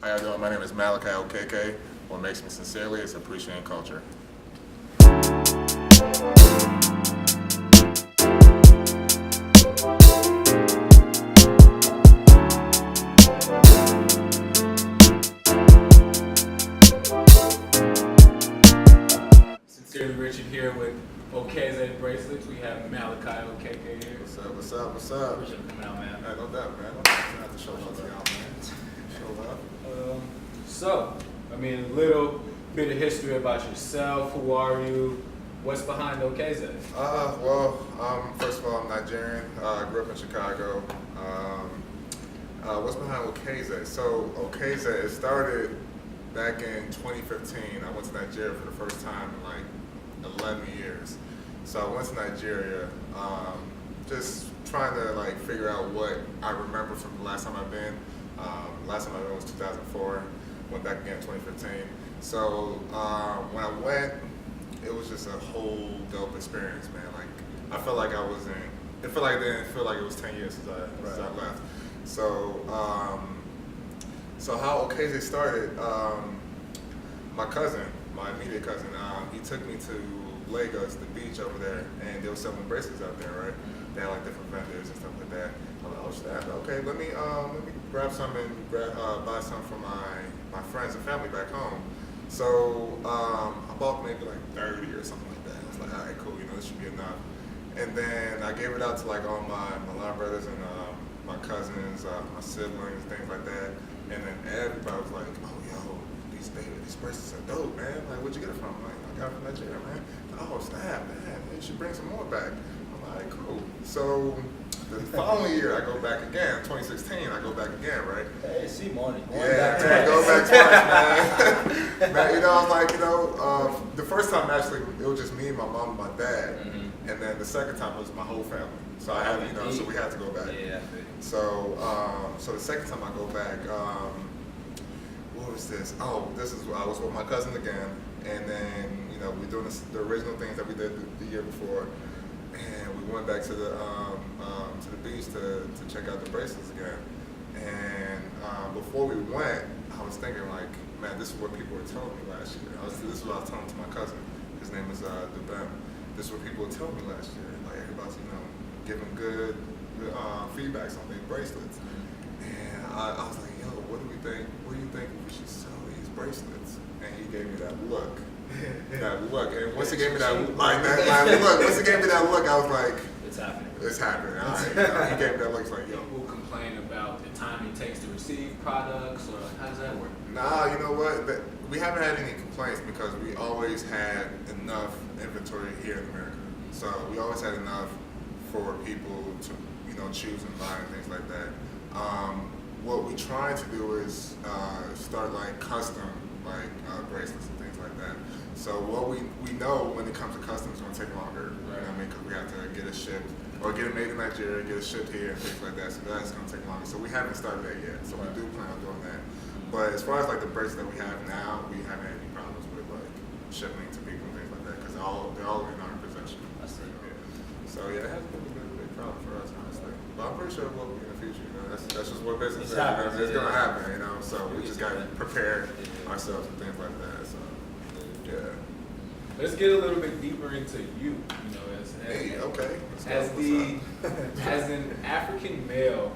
How y'all doing? My name is Malachy Okeke. What makes me sincerely is appreciating culture. Sincerely Richard here with Okeke bracelets. We have Malachy Okeke here. What's up? What's up? What's up? Appreciate you coming out, man. Hey, no doubt, man. No doubt. I have to show love to y'all, man. Show love. A little bit of history about yourself. Who are you? What's behind Okeke? First of all, I'm Nigerian. I grew up in Chicago. What's behind Okeke? So Okeke, it started back in 2015. I went to Nigeria for the first time in like 11 years. So I went to Nigeria, just trying to figure out what I remember from the last time I've been. Last time I went was 2004. Went back again in 2015. So when I went, it was just a whole dope experience, man. I felt like I was in. It felt like it didn't feel like it was 10 years since I left. So how Okeke started, my cousin, my immediate cousin, he took me to Lagos, the beach over there, and they were selling bracelets out there, right? They had different vendors and stuff like that. I'm like, oh snap, okay, let me grab some and buy some for my friends and family back home. So I bought maybe 30 or something like that. I was like, all right, cool, this should be enough. And then I gave it out to all my line brothers and my cousins, my siblings, things like that. And then everybody was like, oh, yo, these bracelets are dope, man. Where'd you get it from? I got it from Nigeria, man. Oh, snap, man. You should bring some more back. I'm like, all right, cool. So the following year, I go back again. 2016, I go back again, right? Hey, see money. Yeah, I go back twice, man. Man, I was like, the first time actually, it was just me, my mom, and my dad. Mm-hmm. And then the second time it was my whole family. So I had, so we had to go back. Yeah. So the second time I go back, what was this? Oh, I was with my cousin again, and then we're doing the original things that we did the year before, and we went back to the beach to check out the bracelets again. And before we went, I was thinking man, this is what people were telling me last year. This is what I was telling to my cousin. His name is Dubem. This is what people were telling me last year. Everybody's giving good feedbacks on these bracelets. And I was like, yo, what do you think we should sell these bracelets? And he gave me that look. That look. And once he gave me that look, I was like, it's happening. It's happening. All right. He gave me that look. It's like, yo. People complain about the time it takes to receive products, or how does that work? Nah, you know what? We haven't had any complaints because we always had enough inventory here in America. So we always had enough for people to, choose and buy and things like that. What we try to do is start custom bracelets and things like that. So what we know when it comes to custom is going to take longer. Right. You know what I mean? Because we have to get it shipped or get it made in Nigeria, get it shipped here and things like that. So that's going to take longer. So we haven't started that yet. So we do plan on doing that. But as far as the bracelets that we have now, we haven't had any problems with shipping to people and things like that because they're all in our possession. I see. Yeah. So yeah, it hasn't been a big problem for us, honestly. But I'm pretty sure it will be in the future. That's just what business is. It's gonna happen, So we just gotta prepare ourselves and things like that. So yeah. Let's get a little bit deeper into you. As an African male,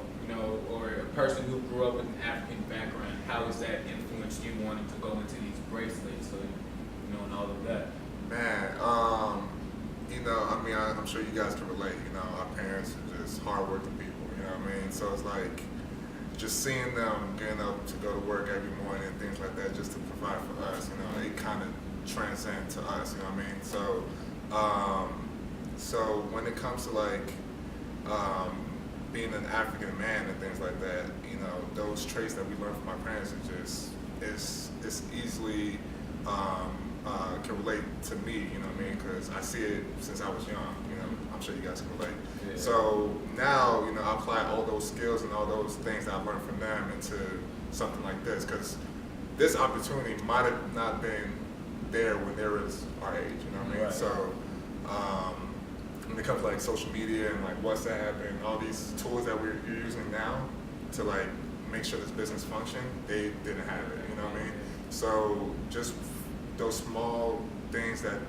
or a person who grew up with an African background, how has that influenced you wanting to go into these bracelets, and all of that? Man, I'm sure you guys can relate. Our parents are just hardworking people. You know what I mean? So it's just seeing them getting up to go to work every morning and things like that, just to provide for us. It kind of transcend to us. You know what I mean? So when it comes to being an African man and things like that, those traits that we learned from our parents is easily can relate to me. You know what I mean? Because I see it since I was young. I'm sure you guys can relate. Yeah. So now, I apply all those skills and all those things that I learned from them into something like this. Because this opportunity might have not been there when they was our age. You know what I mean? Right. So when it comes to social media and WhatsApp and all these tools that you're using now to make sure this business functioned, they didn't have it. You know what I mean? So just those small things that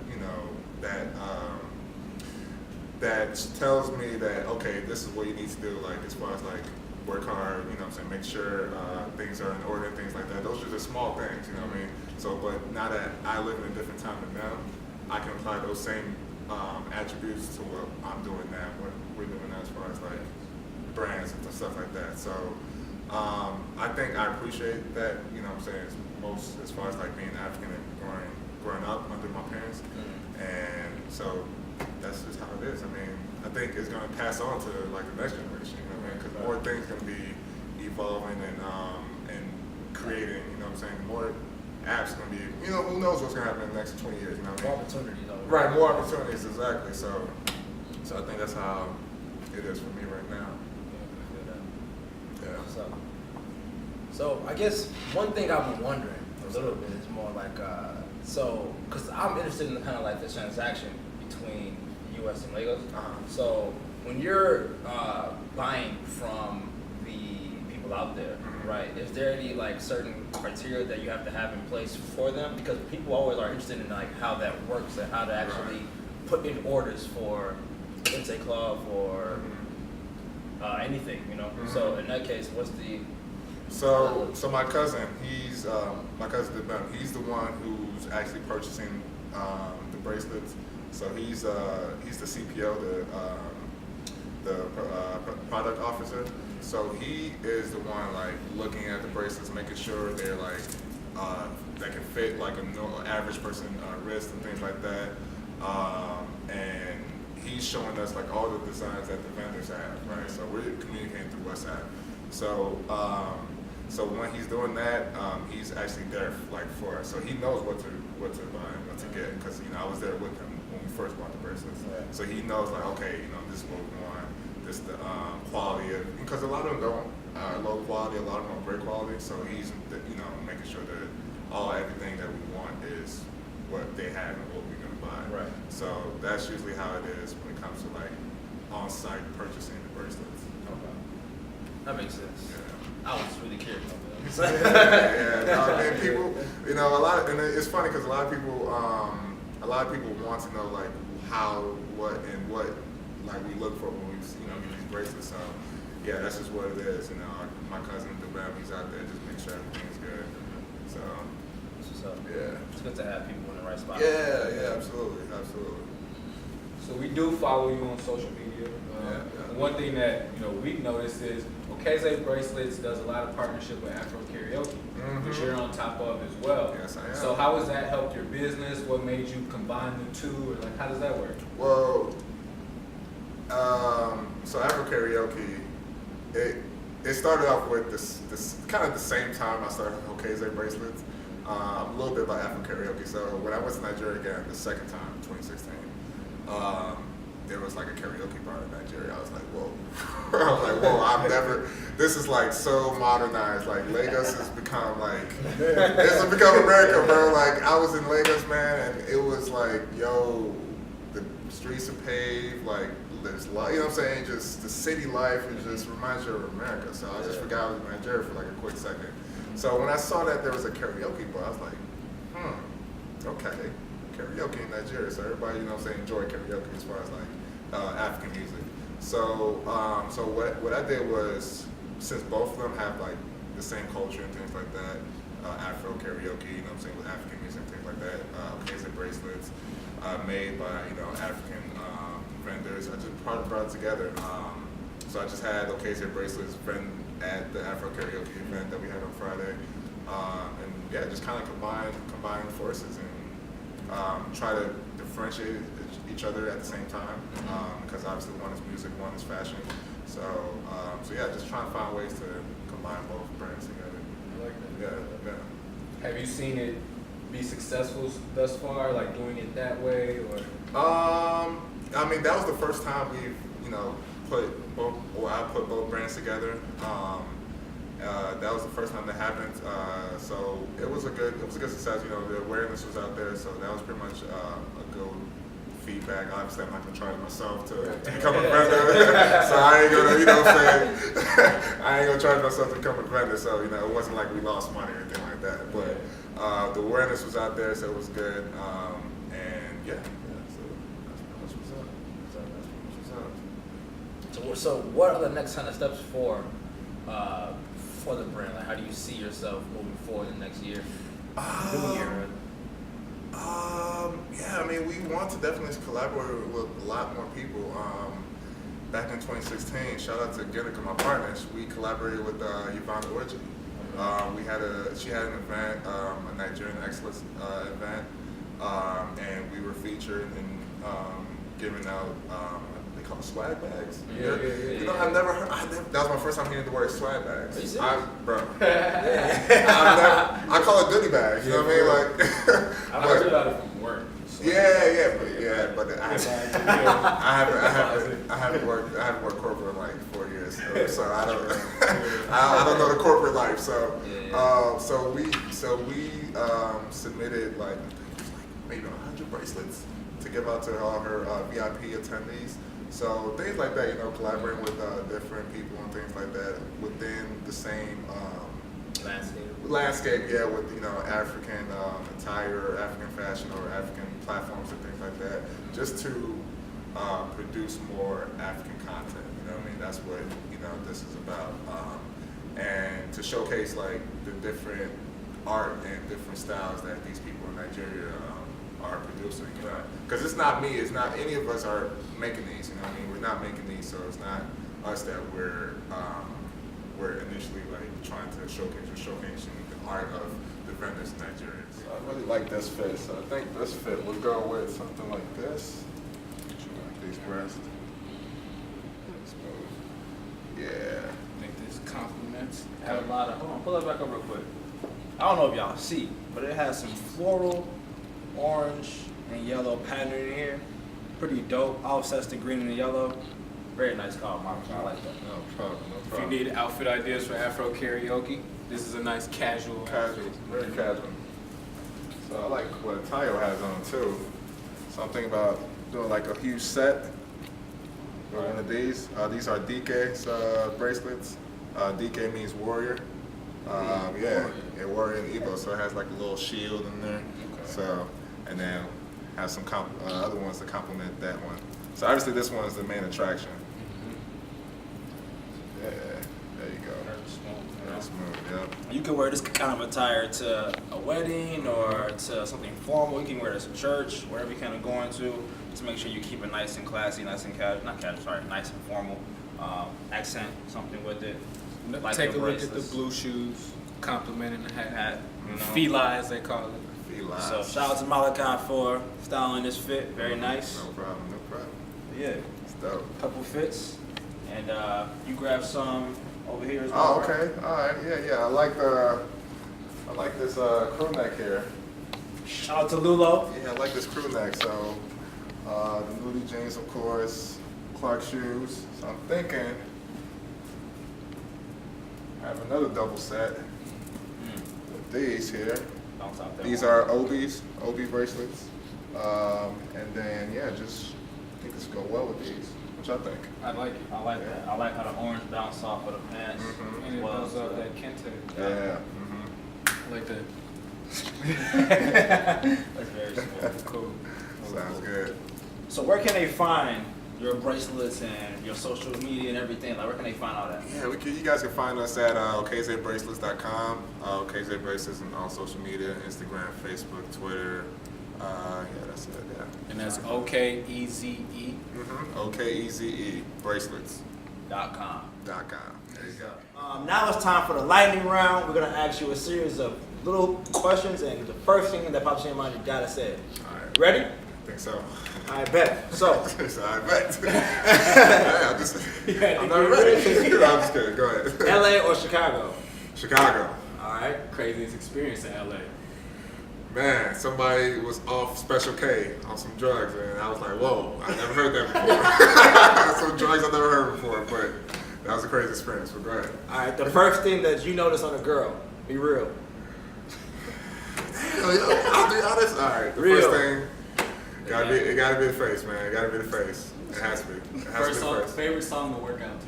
that tells me that okay, this is what you need to do. Like as far as like work hard, you know what I'm saying, make sure things are in order and things like that. Those are just small things, you know what I mean? So, but now that I live in a different time than them, I can apply those same attributes to what I'm doing now, what we're doing now as far as like brands and stuff like that. So, I think I appreciate that, you know what I'm saying, most as far as like being African and growing up under my parents. And so that's just how it is. I mean, I think it's going to pass on to like the next generation, you know what I mean? Because more things going to be evolving and creating, you know what I'm saying? More apps going to be, you know, who knows what's going to happen in the next 20 years, you know what I mean? More opportunities. Right, more opportunities, exactly. So I think that's how it is for me right now. Yeah. So I guess one thing I've been wondering a little bit is more like, because I'm interested in kind of like the transaction between U.S. and Lagos. So when you're buying from the people out there, right, is there any like certain criteria that you have to have in place for them? Because people always are interested in like how that works and how to actually put in orders for, let's say, club or anything, you know. So in that case, what's the So my cousin, my cousin Debem, he's the one who's actually purchasing the bracelets. So he's the CPO, the product officer. So he is the one like looking at the bracelets, making sure they're like that can fit like an average person wrist and things like that. And he's showing us like all the designs that the vendors have, right? So we're communicating through WhatsApp. So when he's doing that, he's actually there like for us. So he knows what to buy and what to get, because you know I was there with him when we first bought the bracelets. Right. So he knows like, okay, you know, this is what we want. This the quality of, because a lot of them don't low quality, a lot of them are great quality. So he's making sure that everything that we want is what they have and what we're gonna buy. Right. So that's usually how it is when it comes to like on-site purchasing the bracelets. Okay. That makes sense. Yeah. I was really curious about that. Yeah, no, and people, you know, and it's funny because a lot of people want to know like how, what like we look for when we, you know, get these bracelets. So yeah, that's just what it is. You know, my cousin Debem, he's out there just make sure everything's good. So yeah, It's good to have people in the right spot. yeah, absolutely. So we do follow you on social media. One thing that we've noticed is Okeke Bracelets does a lot of partnership with Afro Karaoke, which you're on top of as well. Yes, I am. So how has that helped your business? What made you combine the two, or like how does that work? Well, so Afro Karaoke, it started off with this kind of the same time I started Okeke Bracelets. A little bit about Afro Karaoke. So when I went to Nigeria again the second time, 2016, there was like a karaoke bar in Nigeria. I was like, whoa. I was like, whoa, this is like so modernized. Like Lagos has become like, this has become America, bro. Like I was in Lagos, man, and it was like, yo, the streets are paved, like there's light, you know what I'm saying? Just the city life, it just reminds you of America. So I just forgot I was in Nigeria for like a quick second. So when I saw that there was a karaoke bar, I was like, okay, karaoke in Nigeria. So everybody, you know what I'm saying, enjoy karaoke as far as like African music. So what I did was, since both of them have like the same culture and things like that, Afro karaoke, you know what I'm saying, with African music and things like that, Okeke bracelets made by African vendors. I just brought it together. So I just had Okeke bracelets at the Afro karaoke event that we had on Friday, and yeah, just kind of combine forces and try to differentiate each other at the same time, because obviously one is music, one is fashion. So yeah, just trying to find ways to combine both brands together. I like that. Yeah. Have you seen it be successful thus far, like doing it that way, or? I mean, that was the first time we've I put both brands together. That was the first time that happened. So it was a good success. The awareness was out there, so that was pretty much a good feedback. Obviously, I'm not gonna charge myself to become a vendor, so I ain't gonna, you know what I'm saying? I ain't gonna charge myself to become a vendor, so you know, it wasn't like we lost money or anything like that. But the awareness was out there, so it was good, and yeah. So that's pretty much what's up. So what are the next kind of steps for the brand? Like, how do you see yourself moving forward in the next year? New year. Yeah, I mean, we want to definitely collaborate with a lot more people. Back in 2016, shout out to Ginica, my partners, we collaborated with Yvonne Orji. She had an event, a Nigerian excellence event, and we were featured in giving out they call it swag bags. Yeah. You know, I've never heard. That was my first time hearing the word swag bags. Are you serious? I call it goodie bags. You know what I mean? Like, I've heard about it from work. but I haven't worked corporate like 4 years, so I don't I don't know the corporate life. So so we submitted like maybe 100 bracelets to give out to all her VIP attendees. So things like that, you know, collaborating with different people and things like that within the same landscape, yeah, with, you know, African attire, African fashion, or African platforms and things like that, just to produce more African content. You know what I mean? That's what, you know, this is about, and to showcase like the different art and different styles that these people in Nigeria are producing. You know, because it's not me, it's not any of us are making these. You know what I mean? We're not making these, so it's not us that we're initially like trying to showcasing the art of the vendors in Nigeria. So I really like this fit, so I think this fit will go with something like this. Like these breasts. Yeah. I think this compliments. Have a lot of. Hold on, pull that back up real quick. I don't know if y'all see, but it has some floral, orange, and yellow pattern in here. Pretty dope. Offsets the green and the yellow. Very nice call, Mark. I like that. No problem. If you need outfit ideas for Afro karaoke, this is a nice casual. Very casual. So I like what Tayo has on too. So I'm thinking about doing like a huge set with one of these. These are DK's bracelets. DK means warrior. Warrior in Igbo. So it has like a little shield in there. Okay. So, and then have some other ones to complement that one. So obviously this one is the main attraction. Yeah, there you go. Very smooth, yep. You can wear this kind of attire to a wedding or to something formal. You can wear this to church, wherever you're kind of going to make sure you keep it nice and classy, nice and casual, nice and formal. Accent something with it. Like Take a look bracelets. at the blue shoes, complimenting the hat. You know. Fila, as they call it. So shout out to Malachy for styling this fit. Very nice. No problem. Yeah, It's dope. couple fits, and you grab some over here as well. Oh, okay. All right. Yeah. I like this crew neck here. Shout out to Lulo. Yeah, I like this crew neck. So the Moody jeans, of course, Clark shoes. So I'm thinking I have another double set with these here. Bounce out that These one. are Obi bracelets, and then just I think this will go well with these. What y'all think? I like it. I like that. I like how the orange bounce off of the pants. Mhm. And it builds up that kente. Yeah. I like that. That's very smooth. Cool. Sounds good. So where can they find your bracelets and your social media and everything? Like, where can they find all that? Yeah, you guys can find us at OKZBracelets.com. OKZ Bracelets on all social media, Instagram, Facebook, Twitter. That's it. Yeah. And that's OKEZE. OKEZE Bracelets.com. .com. There you go. Now it's time for the lightning round. We're gonna ask you a series of little questions, and the first thing that pops in your mind, you gotta say it. All right. Ready? I think so. I bet. So, So I bet. I'm not ready. I'm just kidding. Go ahead. LA or Chicago? Chicago. All right. Craziest experience in LA. Man, somebody was off Special K on some drugs, and I was like, whoa, I never heard that before. Some drugs I never heard before, but that was a crazy experience. But go ahead. All right. The first thing that you notice on a girl, be real. Damn, yo, I'll be honest. All right, the Real. first thing, It gotta be the face, man. It gotta be the face. It has to be. It has First to be song, the face. favorite song to work out to?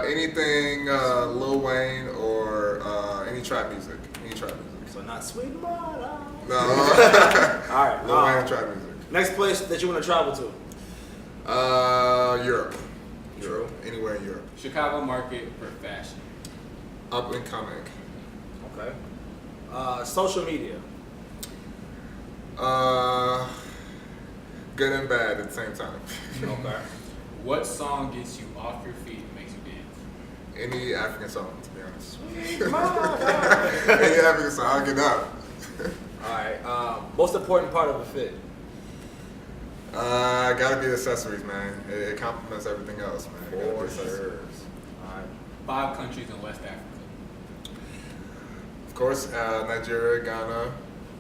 Anything Lil Wayne or any trap music. Any trap music. So not Sweet Mama. No. All right. Lil Wayne trap music. Next place that you want to travel to? Europe. True. Anywhere in Europe. Chicago market for fashion. Up and coming. Okay. Social media. Good and bad at the same time. Okay. What song gets you off your feet and makes you dance? Any African song, to be honest. Mama. Any African song, I'll get up. All right. Most important part of a fit. Gotta be the accessories, man. It complements everything else, man. Gotta be For accessories. sure. All right. 5 countries in West Africa. Of course, Nigeria, Ghana,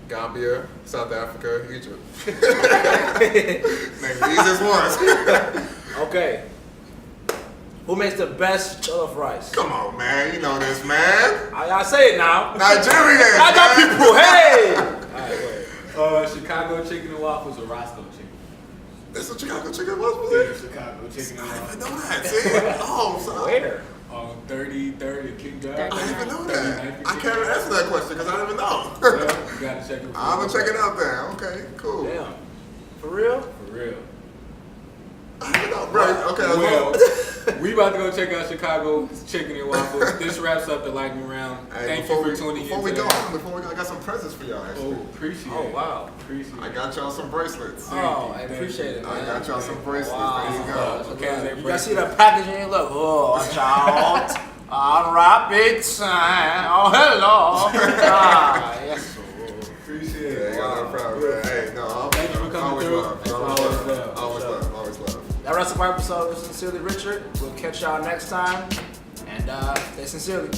Gambia, South Africa, Egypt. Name the easiest ones. Okay. Who makes the best jollof rice? Come on, man. You know this, man. I say it now. Nigerian. I got man. people. Hey. All right. Wait. Chicago chicken and waffles or Roscoe chicken? This is Chicago chicken was Yeah, it? Chicago chicken I and didn't even waffles. know that. See? Oh, sorry. Where? 30 King Drive. I didn't even know that. I King can't Drive. answer that question because I didn't even know. Yeah, you gotta check it. I'm gonna check it out there. Okay, cool. Damn. For real? For real. I didn't know, bro. Okay, Well, we about to go check out Chicago chicken and waffles. This wraps up the lightning round. Hey, Thank you for tuning in. Before we today. go, I got some presents for y'all. Oh, Actually, appreciate Oh it. wow. Appreciate I it. got y'all some bracelets. Oh, I Thank you. appreciate it, I man. got y'all some bracelets. Wow. There you go. Okay, they You guys see the packaging? Look, oh, child. Rabbit. Oh, hello. Yes. Appreciate Yeah, it. you got no problem, man. Hey, no, Thank you for coming always through. love. Always love. Always love. Always love. That wraps up our episode with Sincerely Richard. We'll catch y'all next time. And stay sincerely.